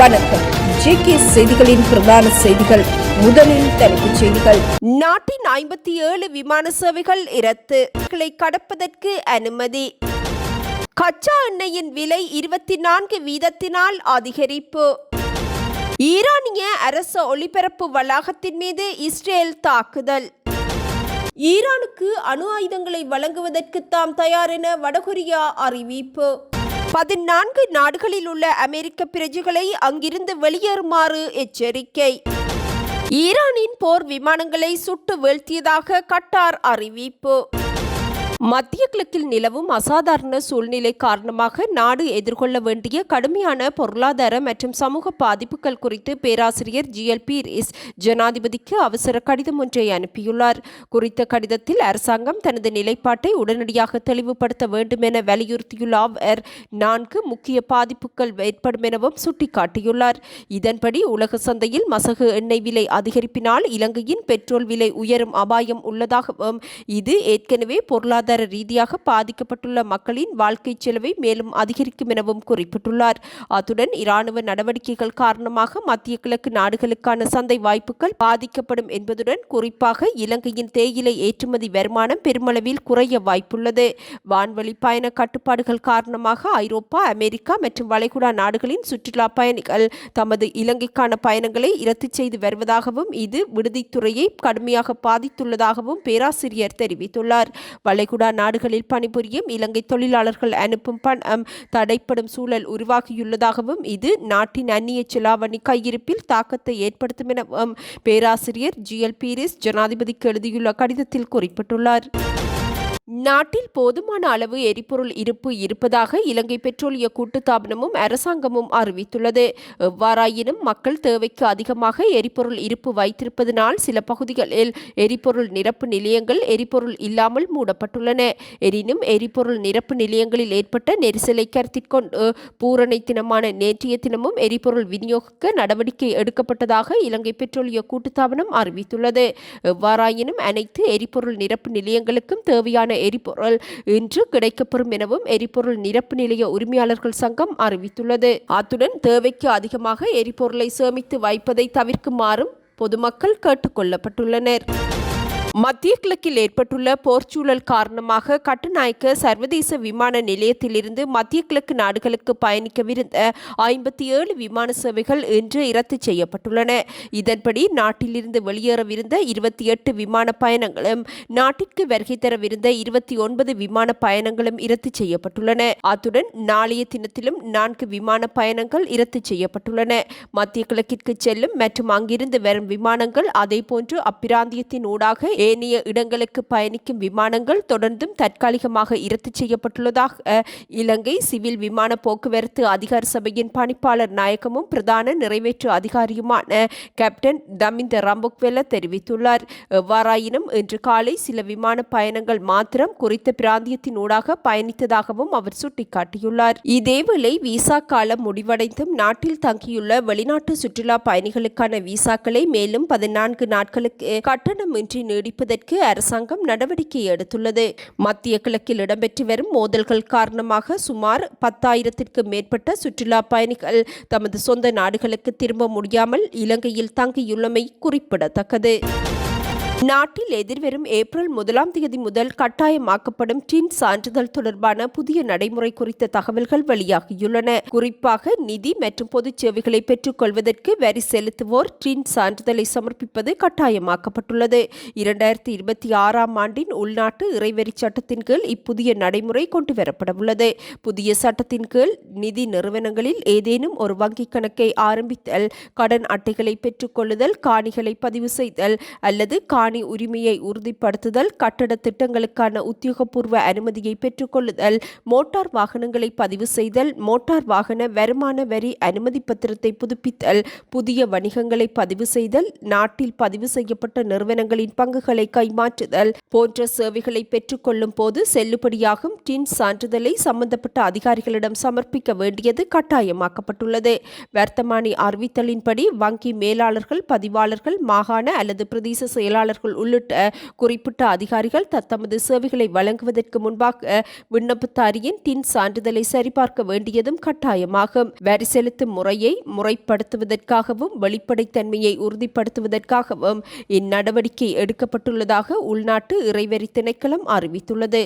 வணக்கம். ஜேகே செய்திகளின் பிரதான செய்திகள். முதலில் தலைப்புச் செய்திகள். நாட்டின் 57 விமான சேவைகள் இரத்து. கடப்பதற்கு அனுமதி. கச்சா எண்ணெயின் விலை 24 வீதத்தினால் அதிகரிப்பு. ஈரானிய அரசு ஒளிபரப்பு வளாகத்தின் மீது இஸ்ரேல் தாக்குதல். ஈரானுக்கு அணு ஆயுதங்களை வழங்குவதற்கு தாம் தயார் என வடகொரியா அறிவிப்பு. 14 நாடுகளில் உள்ள அமெரிக்க பிரஜைகளை அங்கிருந்து வெளியேறுமாறு எச்சரிக்கை. ஈரானின் போர் விமானங்களை சுட்டு வீழ்த்தியதாக கட்டார் அறிவிப்பு. மத்திய கிழக்கில் நிலவும் அசாதாரண சூழ்நிலை காரணமாக நாடு எதிர்கொள்ள வேண்டிய கடுமையான பொருளாதார மற்றும் சமூக பாதிப்புகள் குறித்து பேராசிரியர் ஜிஎல் பீரிஸ் ஜனாதிபதிக்கு அவசர கடிதம் ஒன்றை அனுப்பியுள்ளார். குறித்த கடிதத்தில் அரசாங்கம் தனது நிலைப்பாட்டை உடனடியாக தெளிவுபடுத்த வேண்டும் என வலியுறுத்தியுள்ள அவர் 4 முக்கிய பாதிப்புகள் ஏற்படும் எனவும் சுட்டிக்காட்டியுள்ளார். இதன்படி உலக சந்தையில் மசகு எண்ணெய் விலை அதிகரிப்பினால் இலங்கையின் பெட்ரோல் விலை உயரும் அபாயம் உள்ளதாகவும் இது ஏற்கனவே பொருளாதார ரீதியாக பாதிக்கப்பட்டுள்ள மக்களின் வாழ்க்கை செலவை மேலும் அதிகரிக்கும் எனவும் குறிப்பிட்டுள்ளார். அத்துடன் இராணுவ நடவடிக்கைகள் காரணமாக மத்திய கிழக்கு நாடுகளுக்கான சந்தை வாய்ப்புகள் பாதிக்கப்படும் என்பதுடன் குறிப்பாக இலங்கையின் தேயிலை ஏற்றுமதி வருமானம் பெருமளவில் குறைய வாய்ப்புள்ளது. வான்வழி பயண கட்டுப்பாடுகள் காரணமாக ஐரோப்பா, அமெரிக்கா மற்றும் வளைகுடா நாடுகளின் சுற்றுலா பயணிகள் தமது இலங்கைக்கான பயணங்களை இரத்து செய்து வருவதாகவும் இது விடுதித்துறையை கடுமையாக பாதித்துள்ளதாகவும் பேராசிரியர் தெரிவித்துள்ளார். வளைகுடா நாடுகளில் பணிபுரியும் இலங்கை தொழிலாளர்கள் அனுப்பும் பணம் தடைப்படும் சூழல் உருவாகியுள்ளதாகவும் இது நாட்டின் அந்நிய செலாவணி கையிருப்பில் தாக்கத்தை ஏற்படுத்தும் எனவும் பேராசிரியர் ஜிஎல் பீரிஸ் ஜனாதிபதிக்கு எழுதியுள்ள கடிதத்தில் குறிப்பிட்டுள்ளார். நாட்டில் போதுமான அளவு எரிபொருள் இருப்பு இருப்பதாக இலங்கை பெட்ரோலிய கூட்டுத்தாபனமும் அரசாங்கமும் அறிவித்துள்ளது. எவ்வாறாயினும் மக்கள் தேவைக்கு அதிகமாக எரிபொருள் இருப்பு வைத்திருப்பதனால் சில பகுதிகளில் எரிபொருள் நிரப்பு நிலையங்கள் எரிபொருள் இல்லாமல் மூடப்பட்டுள்ளன. எனினும் எரிபொருள் நிரப்பு நிலையங்களில் ஏற்பட்ட நெரிசலை கருத்தில் கொண்டு பூரணை தினமான நேற்றைய தினமும் எரிபொருள் விநியோகிக்க நடவடிக்கை எடுக்கப்பட்டதாக இலங்கை பெட்ரோலிய கூட்டுத்தாபனம் அறிவித்துள்ளது. எவ்வாறாயினும் அனைத்து எரிபொருள் நிரப்பு நிலையங்களுக்கும் தேவையான எரிபொருள் இன்று கிடைக்கப்பெறும் எனவும் எரிபொருள் நிரப்பு நிலைய உரிமையாளர்கள் சங்கம் அறிவித்துள்ளது. அத்துடன் தேவைக்கு அதிகமாக எரிபொருளை சேமித்து வைப்பதை தவிர்க்குமாறும் பொதுமக்கள் கேட்டுக் கொள்ளப்பட்டுள்ளனர். மத்திய கிழக்கில் ஏற்பட்டுள்ள போர்ச்சூழல் காரணமாக கட்டுநாயக்க சர்வதேச விமான நிலையத்திலிருந்து மத்திய கிழக்கு நாடுகளுக்கு பயணிக்கவிருந்த 57 விமான சேவைகள் இன்று இரத்து செய்யப்பட்டுள்ளன. இதன்படி நாட்டிலிருந்து வெளியேறவிருந்த 28 விமான பயணங்களும் நாட்டிற்கு வருகை தரவிருந்த 29 விமான பயணங்களும் இரத்து செய்யப்பட்டுள்ளன. அத்துடன் நாளைய தினத்திலும் 4 விமான பயணங்கள் இரத்து செய்யப்பட்டுள்ளன. மத்திய கிழக்கிற்கு செல்லும் மற்றும் அங்கிருந்து வரும் விமானங்கள் அதேபோன்று அப்பிராந்தியத்தின் ஊடாக ஏனைய இடங்களுக்கு பயணிக்கும் விமானங்கள் தொடர்ந்தும் தற்காலிகமாக இரத்து செய்யப்பட்டுள்ளதாக இலங்கை சிவில் விமான போக்குவரத்து அதிகார சபையின் பணிப்பாளர் நாயகமும் பிரதான நிறைவேற்று அதிகாரியுமான கேப்டன் தமிந்த ரம்புக்வெல தெரிவித்துள்ளார். எவ்வாறாயினும் இன்று காலை சில விமான பயணங்கள் மாத்திரம் குறித்த பிராந்தியத்தின் ஊடாக பயணித்ததாகவும் அவர் சுட்டிக்காட்டியுள்ளார். இதேவேளை விசா காலம் முடிவடைந்தும் நாட்டில் தங்கியுள்ள வெளிநாட்டு சுற்றுலா பயணிகளுக்கான விசாக்களை மேலும் 14 நாட்களுக்கு கட்டணமின்றி நீடிப்பதற்கு அரசாங்கம் நடவடிக்கை எடுத்துள்ளது. மத்திய கிழக்கில் இடம்பெற்று வரும் மோதல்கள் காரணமாக சுமார் 10,000க்கும் மேற்பட்ட சுற்றுலா பயணிகள் தமது சொந்த நாடுகளுக்கு திரும்ப முடியாமல் இலங்கையில் தங்கியுள்ளமை குறிப்பிடத்தக்கது. நாட்டில் எதிர்வரும் ஏப்ரல் 1ஆம் தேதி முதல் கட்டாயமாக்கப்படும் டின் சான்றிதழ் தொடர்பான புதிய நடைமுறை குறித்த தகவல்கள் வெளியாகியுள்ளன. குறிப்பாக நிதி மற்றும் பொதுச் சேவைகளை பெற்றுக் கொள்வதற்கு வரி செலுத்துவோர் டின் சான்றிதழை சமர்ப்பிப்பது கட்டாயமாக்கப்பட்டுள்ளது. 2026ஆம் ஆண்டின் உள்நாட்டு இறைவரி சட்டத்தின் கீழ் இப்புதிய நடைமுறை கொண்டுவரப்படவுள்ளது. புதிய சட்டத்தின் கீழ் நிதி நிறுவனங்களில் ஏதேனும் ஒரு வங்கிக் கணக்கை ஆரம்பித்தல், கடன் அட்டைகளை பெற்றுக் கொள்ளுதல், காணிகளை பதிவு செய்தல் அல்லது காணி உரிமையை உறுதிப்படுத்துதல், கட்டட திட்டங்களுக்கான உத்தியோகபூர்வ அனுமதியை பெற்றுக்கொள்ளுதல், மோட்டார் வாகனங்களை பதிவு செய்தல், மோட்டார் வாகன வருமான வரி அனுமதி பத்திரத்தை புதுப்பித்தல், புதிய வணிகங்களை பதிவு செய்தல், நாட்டில் பதிவு செய்யப்பட்ட நிறுவனங்களின் பங்குகளை கைமாற்றுதல் போன்ற சேவைகளை பெற்றுக்கொள்ளும் போது செல்லுபடியாகும் டின் சான்றிதழை சம்பந்தப்பட்ட அதிகாரிகளிடம் சமர்ப்பிக்க வேண்டியது கட்டாயமாக்கப்பட்டுள்ளது. வர்த்தமானி அறிவித்தலின்படி வங்கி மேலாளர்கள், பதிவாளர்கள், மாகாண அல்லது பிரதேச செயலாளர்கள் பணியாளர்கள் உள்ளிட்ட குறிப்பிட்ட அதிகாரிகள் தத்தமது சேவைகளை வழங்குவதற்கு முன்பாக விண்ணப்பதாரியின் டின் சான்றிதழை சரிபார்க்க வேண்டியதும் கட்டாயமாகும். வரி செலுத்தும் முறையை முறைப்படுத்துவதற்காகவும் வெளிப்படைத்தன்மையை உறுதிப்படுத்துவதற்காகவும் இந்நடவடிக்கை எடுக்கப்பட்டுள்ளதாக உள்நாட்டு இறைவரி திணைக்களம் அறிவித்துள்ளது.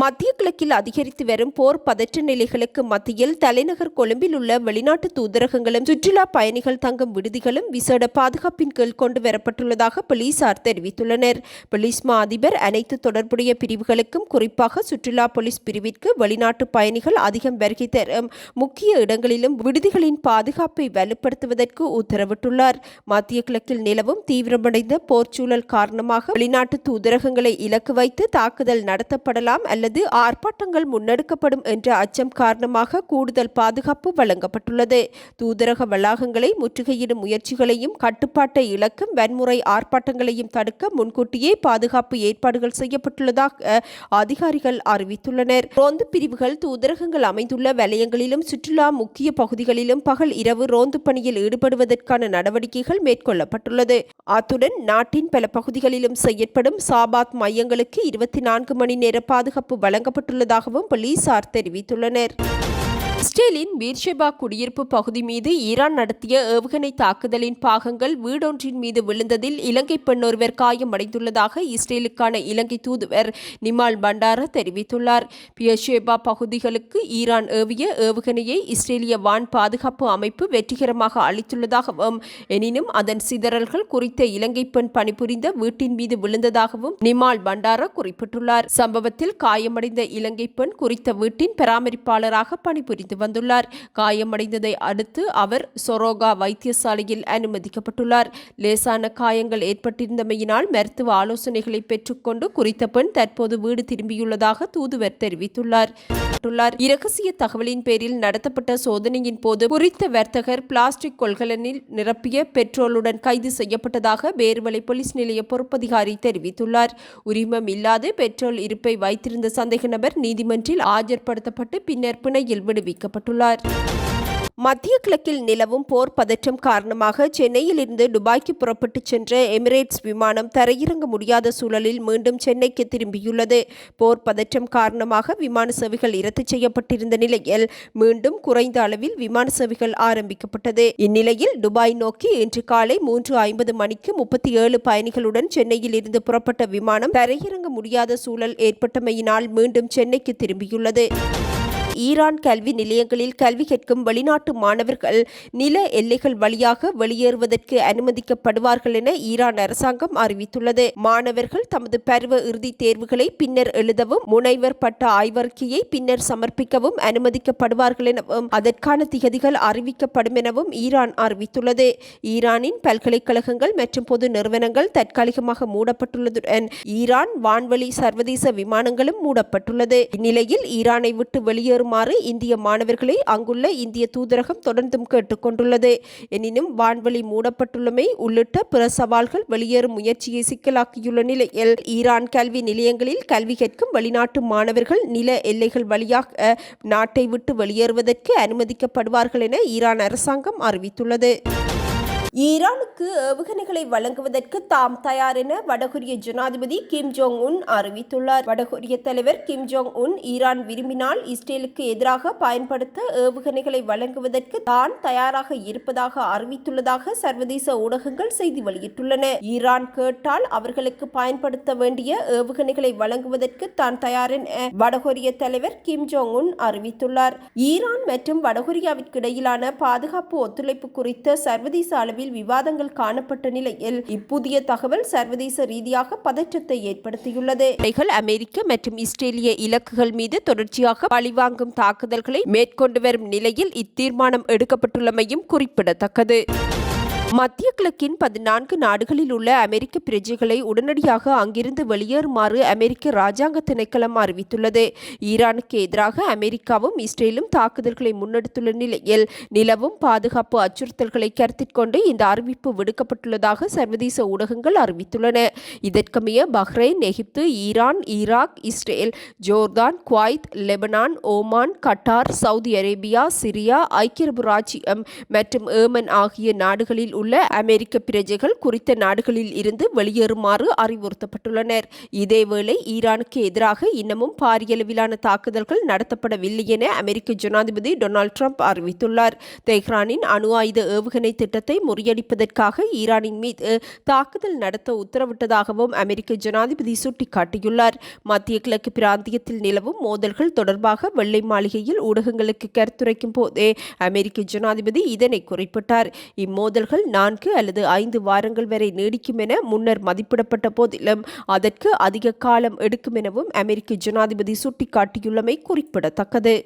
மத்திய கிழக்கில் அதிகரித்து வரும் போர் பதற்ற நிலைகளுக்கு மத்தியில் தலைநகர் கொழும்பில் உள்ள வெளிநாட்டு தூதரகங்களும் சுற்றுலா பயணிகள் தங்கும் விடுதிகளும் விசேட பாதுகாப்பின் கீழ் கொண்டு வரப்பட்டுள்ளதாக போலீசார் தெரிவித்துள்ளனர். போலீஸ் மா அதிபர் அனைத்து தொடர்புடைய பிரிவுகளுக்கும் குறிப்பாக சுற்றுலா போலீஸ் பிரிவிற்கு வெளிநாட்டு பயணிகள் அதிகம் வருகை தரும் முக்கிய இடங்களிலும் விடுதிகளின் பாதுகாப்பை வலுப்படுத்துவதற்கு உத்தரவிட்டுள்ளார். மத்திய கிழக்கில் நிலவும் தீவிரமடைந்த போர்ச்சூழல் காரணமாக வெளிநாட்டு தூதரகங்களை இலக்கு வைத்து தாக்குதல் நடத்தப்படலாம் அல்லது ஆர்ப்பாட்டங்கள் முன்னெடுக்கப்படும் என்ற அச்சம் காரணமாக கூடுதல் பாதுகாப்பு வழங்கப்பட்டுள்ளது. தூதரக வளாகங்களை முற்றுகையிடும் முயற்சிகளையும் கட்டுப்பாட்டை இழக்கும் வன்முறை ஆர்ப்பாட்டங்களையும் தடுக்க முன்கூட்டியே பாதுகாப்பு ஏற்பாடுகள் செய்யப்பட்டுள்ளதாக அதிகாரிகள் அறிவித்துள்ளனர். ரோந்து பிரிவுகள் தூதரகங்கள் அமைந்துள்ள வலயங்களிலும் சுற்றுலா முக்கிய பகுதிகளிலும் பகல் இரவு ரோந்து பணியில் ஈடுபடுவதற்கான நடவடிக்கைகள் மேற்கொள்ளப்பட்டுள்ளது. அத்துடன் நாட்டின் பல பகுதிகளிலும் செயற்படும் சாபாத் மையங்களுக்கு 24 மணி நேர பாதுகாப்பு வழங்கப்பட்டுள்ளதாகவும் போலீசார் தெரிவித்துள்ளனர். இஸ்ரேலின் பீர்ஷெபா குடியிருப்பு பகுதி மீது ஈரான் நடத்திய ஏவுகணை தாக்குதலின் பாகங்கள் வீடொன்றின் மீது விழுந்ததில் இலங்கை பெண் ஒருவர் காயமடைந்துள்ளதாக இஸ்ரேலுக்கான இலங்கை தூதுவர் நிமால் பண்டார தெரிவித்துள்ளார். பீர்ஷெபா பகுதிகளுக்கு ஈரான் ஏவிய ஏவுகணையை இஸ்ரேலிய வான் பாதுகாப்பு அமைப்பு வெற்றிகரமாக அளித்துள்ளதாகவும் எனினும் அதன் சிதறல்கள் குறித்த இலங்கை பெண் பணிபுரிந்த வீட்டின் மீது விழுந்ததாகவும் நிமால் பண்டார குறிப்பிட்டுள்ளார். சம்பவத்தில் காயமடைந்த இலங்கை பெண் குறித்த வீட்டின் பராமரிப்பாளராக பணிபுரிந்தார் வந்துள்ளார். காயமடைந்ததை அடுத்து அவர் சொரோகா வைத்தியசாலையில் அனுமதிக்கப்பட்டுள்ளார். லேசான காயங்கள் ஏற்பட்டிருந்தமையினால் மருத்துவ ஆலோசனைகளை பெற்றுக்கொண்டு குறித்த பெண் தற்போது வீடு திரும்பியுள்ளதாக தூதுவர் தெரிவித்துள்ளார். இரகசிய தகவலின் பேரில் நடத்தப்பட்ட சோதனையின் போது குறித்த வர்த்தகர் பிளாஸ்டிக் கொள்கலனில் நிரப்பிய பெட்ரோலுடன் கைது செய்யப்பட்டதாக பேருவளை போலீஸ் நிலைய பொறுப்பதிகாரி தெரிவித்துள்ளார். உரிமம் இல்லாத பெட்ரோல் இருப்பை வைத்திருந்த சந்தேக நபர் நீதிமன்றில் ஆஜர்படுத்தப்பட்டு பின்னர் பிணையில் விடுவிக்கப்பட்டுள்ளார். மத்திய கிழக்கில் நிலவும் போர் பதற்றம் காரணமாக சென்னையில் இருந்து துபாய்க்கு புறப்பட்டுச் சென்ற எமிரேட்ஸ் விமானம் தரையிறங்க முடியாத சூழலில் மீண்டும் சென்னைக்கு திரும்பியுள்ளது. போர் பதற்றம் காரணமாக விமான சேவைகள் ரத்து செய்யப்பட்டிருந்த நிலையில் மீண்டும் குறைந்த அளவில் விமான சேவைகள் ஆரம்பிக்கப்பட்டது. இந்நிலையில் துபாய் நோக்கி இன்று காலை 3:50 மணிக்கு 37 பயணிகளுடன் சென்னையில் இருந்து புறப்பட்ட விமானம் தரையிறங்க முடியாத சூழல் ஏற்பட்டமையினால் மீண்டும் சென்னைக்கு திரும்பியுள்ளது. ஈரான் கல்வி நிலையங்களில் கல்வி கற்கும் வெளிநாட்டு மாணவர்கள் நில எல்லைகள் வழியாக வெளியேறுவதற்கு அனுமதிக்கப்படுவார்கள் என ஈரான் அரசாங்கம் அறிவித்துள்ளது. மாணவர்கள் தமது பருவ இறுதி தேர்வுகளை பின்னர் எழுதவும் முனைவர் பட்ட ஆய்வறிக்கையை பின்னர் சமர்ப்பிக்கவும் அனுமதிக்கப்படுவார்கள் எனவும் அதற்கான திகதிகள் அறிவிக்கப்படும் எனவும் ஈரான் அறிவித்துள்ளது. ஈரானின் பல்கலைக்கழகங்கள் மற்றும் பொது நிறுவனங்கள் தற்காலிகமாக மூடப்பட்டுள்ளதுடன் ஈரான் வான்வெளி சர்வதேச விமானங்களும் மூடப்பட்டுள்ளது. இந்நிலையில் ஈரானை விட்டு வெளியேறும் இந்திய மாணவர்களை அங்குள்ள இந்திய தூதரகம் தொடர்ந்தும் கேட்டுக்கொண்டுள்ளது. எனினும் வான்வெளி மூடப்பட்டுள்ளமை உள்ளிட்ட பிற சவால்கள் வெளியேறும் முயற்சியை சிக்கலாக்கியுள்ள நிலையில் ஈரான் கல்வி நிலையங்களில் கல்வி கற்கும் வெளிநாட்டு மாணவர்கள் நில எல்லைகள் வழியாக நாட்டை விட்டு வெளியேறுவதற்கு அனுமதிக்கப்படுவார்கள் என ஈரான் அரசாங்கம் அறிவித்துள்ளது. ஈரானுக்கு ஏவுகணைகளை வழங்குவதற்கு தாம் தயார் என வடகொரிய ஜனாதிபதி கிம் ஜோங் உன் அறிவித்துள்ளார். வடகொரிய தலைவர் கிம் ஜோங் உன் ஈரான் விரும்பினால் இஸ்ரேலுக்கு எதிராக பயன்படுத்த ஏவுகணைகளை வழங்குவதற்கு தான் தயாராக இருப்பதாக அறிவித்துள்ளதாக சர்வதேச ஊடகங்கள் செய்தி வெளியிட்டுள்ளன. ஈரான் கேட்டால் அவர்களுக்கு பயன்படுத்த வேண்டிய ஏவுகணைகளை வழங்குவதற்கு தான் தயார் என வடகொரிய தலைவர் கிம் ஜோங் உன் அறிவித்துள்ளார். ஈரான் மற்றும் வடகொரியாவிற்கு இடையிலான பாதுகாப்பு ஒத்துழைப்பு குறித்த சர்வதேச அளவில் விவாதங்கள் காணப்பட்ட நிலையில் இப்புதிய தகவல் சர்வதேச ரீதியாக பதற்றத்தை ஏற்படுத்தியுள்ளது. அமெரிக்க மற்றும் இஸ்ரேலிய இலக்குகள் மீது தொடர்ச்சியாக பழிவாங்கும் தாக்குதல்களை மேற்கொண்டு வரும் நிலையில் இத்தீர்மானம் எடுக்கப்பட்டுள்ளமையும் குறிப்பிடத்தக்கது. மத்திய கிழக்கின் 14 நாடுகளில் உள்ள அமெரிக்க பிரஜைகளை உடனடியாக அங்கிருந்து வெளியேறுமாறு அமெரிக்க ராஜாங்க திணைக்களம் அறிவித்துள்ளது. ஈரானுக்கு எதிராக அமெரிக்காவும் இஸ்ரேலும் தாக்குதல்களை முன்னெடுத்துள்ள நிலையில் நிலவும் பாதுகாப்பு அச்சுறுத்தல்களை கருத்தில் கொண்டு இந்த அறிவிப்பு விடுக்கப்பட்டுள்ளதாக சர்வதேச ஊடகங்கள் அறிவித்துள்ளன. இதற்கமைய Bahrain, Egypt, Iran, Iraq, Israel, Jordan, Kuwait, Lebanon, Oman, Qatar, Saudi Arabia, Syria, ஐக்கிய அரபு ராச்சியம் மற்றும் ஏமன் ஆகிய நாடுகளில் உள்ள அமெரிக்க பிரஜைகள் குறித்த நாடுகளில் இருந்து வெளியேறுமாறு அறிவுறுத்தப்பட்டுள்ளனர். இதேவேளை ஈரானுக்கு எதிராக இன்னமும் பாரியளவிலான தாக்குதல்கள் நடத்தப்படவில்லை என அமெரிக்க ஜனாதிபதி டொனால்ட் ட்ரம்ப் அறிவித்துள்ளார். தெஹ்ரானின் அணு ஆயுத ஏவுகணை திட்டத்தை முறியடிப்பதற்காக ஈரானின் மீது தாக்குதல் நடத்த உத்தரவிட்டதாகவும் அமெரிக்க ஜனாதிபதி சுட்டிக்காட்டியுள்ளார். மத்திய கிழக்கு பிராந்தியத்தில் நிலவும் மோதல்கள் தொடர்பாக வெள்ளை மாளிகையில் ஊடகங்களுக்கு கருத்துரைக்கும் போதே அமெரிக்க ஜனாதிபதி இதனை குறிப்பிட்டார். இம்மோதல்கள் 4 அல்லது 5 வாரங்கள் வரை நீடிக்கும் என முன்னர் மதிப்பிடப்பட்ட போதிலும் அதற்கு அதிக காலம் எடுக்கும் எனவும் அமெரிக்க ஜனாதிபதி சுட்டிக்காட்டியுள்ளமை குறிப்பிடத்தக்கது.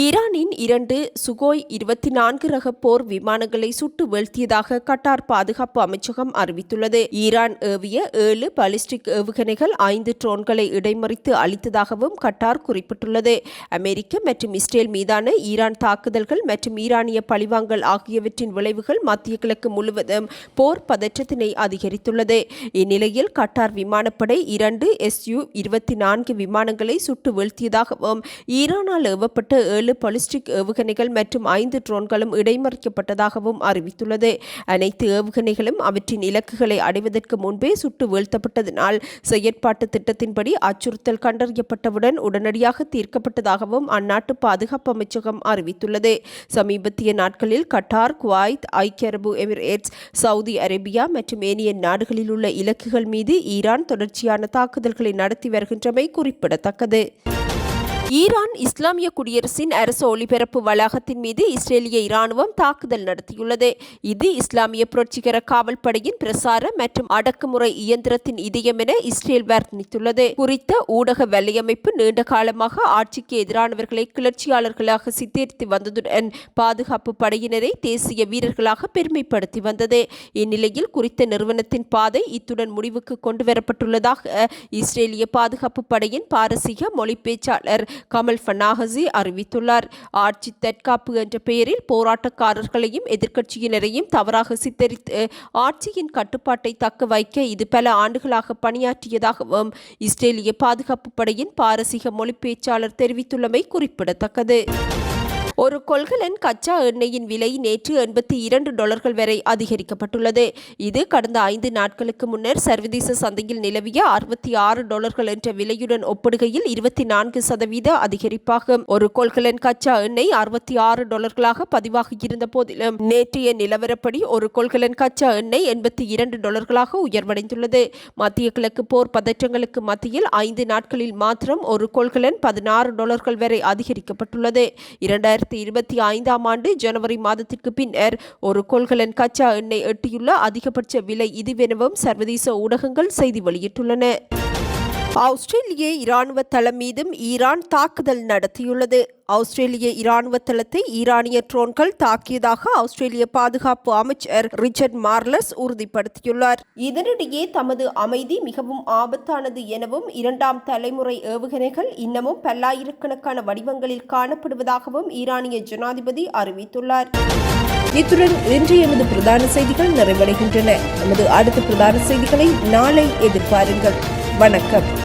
ஈரானின் 2 சுகோய் 24 ரக போர் விமானங்களை சுட்டு வீழ்த்தியதாக கட்டார் பாதுகாப்பு அமைச்சகம் அறிவித்துள்ளது. ஈரான் ஏவிய 7 பாலிஸ்டிக் ஏவுகணைகள் 5 ட்ரோன்களை இடைமறித்து அளித்ததாகவும் கட்டார் குறிப்பிட்டுள்ளது. அமெரிக்க மற்றும் இஸ்ரேல் மீதான ஈரான் தாக்குதல்கள் மற்றும் ஈரானிய பழிவாங்கல் ஆகியவற்றின் விளைவுகள் மத்திய கிழக்கு முழுவதும் போர் பதற்றத்தினை அதிகரித்துள்ளது. இந்நிலையில் கட்டார் விமானப்படை 2 Su-24 விமானங்களை சுட்டு வீழ்த்தியதாகவும் ஈரானால் ஏவப்பட்ட 7 பாலிஸ்டிக் ஏவுகணைகள் மற்றும் 5 ட்ரோன்களும் இடைமறிக்கப்பட்டதாகவும் அறிவித்துள்ளது. அனைத்து ஏவுகணைகளும் அவற்றின் இலக்குகளை அடைவதற்கு முன்பே சுட்டு வீழ்த்தப்பட்டதனால் செயற்பாட்டு திட்டத்தின்படி அச்சுறுத்தல் கண்டறியப்பட்டவுடன் உடனடியாக தீர்க்கப்பட்டதாகவும் அந்நாட்டு பாதுகாப்பு அமைச்சகம் அறிவித்துள்ளது. சமீபத்திய நாட்களில் கட்டார், குவைத், ஐக்கிய அரபு எமிரேட்ஸ், சவுதி அரேபியா மற்றும் ஏனைய நாடுகளில் உள்ள இலக்குகள் மீது ஈரான் தொடர்ச்சியான தாக்குதல்களை நடத்தி வருகின்றமை குறிப்பிடத்தக்கது. ஈரான் இஸ்லாமிய குடியரசின் அரசு ஒலிபரப்பு வளாகத்தின் மீது இஸ்ரேலிய இராணுவம் தாக்குதல் நடத்தியுள்ளது. இது இஸ்லாமிய புரட்சிகர காவல் படையின் பிரசார மற்றும் அடக்குமுறை இயந்திரத்தின் இதயம் என இஸ்ரேல் வர்ணித்துள்ளது. குறித்த ஊடக வலையமைப்பு நீண்ட காலமாக ஆட்சிக்கு எதிரானவர்களை கிளர்ச்சியாளர்களாக சித்தரித்து வந்ததுடன் பாதுகாப்பு படையினரை தேசிய வீரர்களாக பெருமைப்படுத்தி வந்தது. இந்நிலையில் குறித்த நிறுவனத்தின் பாதை இத்துடன் முடிவுக்கு கொண்டுவரப்பட்டுள்ளதாக இஸ்ரேலிய பாதுகாப்பு படையின் பாரசீக மொழி பேச்சாளர் கமல் ஃபனாஹசி அறிவித்துள்ளார். ஆட்சி தற்காப்பு என்ற பெயரில் போராட்டக்காரர்களையும் எதிர்க்கட்சியினரையும் தவறாக சித்தரித்து ஆட்சியின் கட்டுப்பாட்டை தக்க வைக்க இது பல ஆண்டுகளாக பணியாற்றியதாகவும் இஸ்ரேலிய பாதுகாப்பு படையின் பாரசீக மொழி பேச்சாளர் தெரிவித்துள்ளமை குறிப்பிடத்தக்கது. ஒரு கொள்கலன் கச்சா எண்ணெயின் விலை நேற்று $82 வரை அதிகரிக்கப்பட்டுள்ளது. இது கடந்த 5 நாட்களுக்கு முன்னர் சர்வதேச சந்தையில் நிலவிய $66 என்ற விலையுடன் ஒப்பிடுகையில் 24% அதிகரிப்பாகும். ஒரு கொள்கலன் கச்சா எண்ணெய் $66 பதிவாகியிருந்த போதிலும் நேற்றைய நிலவரப்படி ஒரு கொள்கலன் கச்சா எண்ணெய் $82 உயர்வடைந்துள்ளது. மத்திய கிழக்கு போர் பதற்றங்களுக்கு மத்தியில் 5 நாட்களில் மாத்திரம் ஒரு கொள்கலன் $16 வரை அதிகரிக்கப்பட்டுள்ளது. 2025ஆம் ஆண்டு ஜனவரி மாதத்திற்கு பின்னர் ஒரு கொள்கலன் கச்சா எண்ணெய் எட்டியுள்ள அதிகபட்ச விலை இதுவெனவும் சர்வதேச ஊடகங்கள் செய்தி வெளியிட்டுள்ளன. ஆஸ்திரேலிய இராணுவ தளம் மீதும் ஈரான் தாக்குதல் நடத்தியுள்ளது. ஆஸ்திரேலிய இராணுவ தளத்தை ஈரானிய ட்ரோன்கள் தாக்கியதாக ஆஸ்திரேலிய பாதுகாப்பு அமைச்சர் ரிச்சர்ட் மார்லஸ் உறுதிப்படுத்தியுள்ளார். இதனிடையே தமது அமைதி மிகவும் ஆபத்தானது எனவும் 2ஆம் தலைமுறை ஏவுகணைகள் இன்னமும் பல்லாயிரக்கணக்கான வடிவங்களில் காணப்படுவதாகவும் ஈரானிய ஜனாதிபதி அறிவித்துள்ளார். இத்துடன் இன்றைய எமது பிரதான செய்திகள் நிறைவடைகின்றன. நமது அடுத்த பிரதான செய்திகளை நாளை எதிர்பாருங்கள். வணக்கம்.